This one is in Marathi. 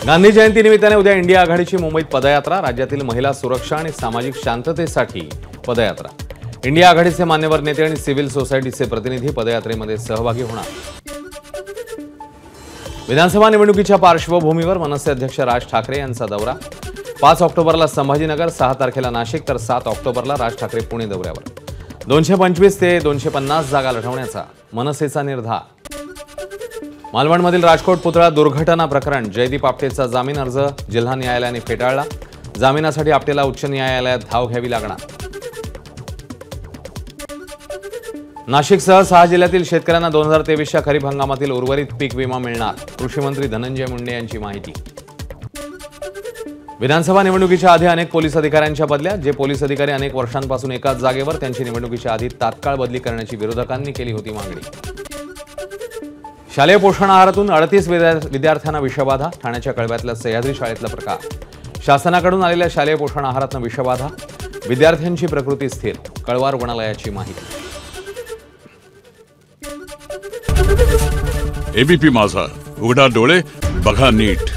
गांधी जयंती निमित्ताने उद्या इंडिया आघाडीची मुंबईत पदयात्रा, राज्यातील महिला सुरक्षा आणि सामाजिक शांततेसाठी पदयात्रा। इंडिया आघाडीचे मान्यवर नेते आणि सिव्हिल सोसायटीचे प्रतिनिधी पदयात्रेमध्ये सहभागी होणार। विधानसभा निवडणुकीच्या पार्श्वभूमीवर मनसे अध्यक्ष राज ठाकरे यांचा दौरा। 5 ऑक्टोबरला संभाजीनगर, 6 तारखेला नाशिक तर 7 ऑक्टोबरला राज ठाकरे पुणे दौऱ्यावर। 225 ते 250 जागा लढवण्याचा मनसेचा निर्धार। मालवणमधील राजकोट पुतळा दुर्घटना प्रकरण, जयदीप आपटेचा जामीन अर्ज जिल्हा न्यायालयाने फेटाळला। जामिनासाठी आपटेला उच्च न्यायालयात धाव घ्यावी लागणार। नाशिकसह 6 जिल्ह्यातील शेतकऱ्यांना 2023च्या खरीप हंगामातील उर्वरित पीक विमा मिळणार, कृषी मंत्री धनंजय मुंडे यांची माहिती। विधानसभा निवडणुकीच्या आधी अनेक पोलीस अधिकाऱ्यांच्या बदल्या, जे पोलीस अधिकारी अनेक वर्षांपासून एकाच जागेवर, त्यांची निवडणुकीच्या आधी तात्काळ बदली करण्याची विरोधकांनी केली होती मागणी। शालेय पोषण आहारातून 38 विद्यार्थ्यांना विषबाधा, ठाण्याच्या कळव्यातल्या सह्याद्री शाळेतला प्रकार। शासनाकडून आलेल्या शालेय पोषण आहारातून विषबाधा, विद्यार्थ्यांची प्रकृती स्थिर, कळवा रुग्णालयाची माहिती। एबीपी माझा, उघडा डोळे बघा नीट।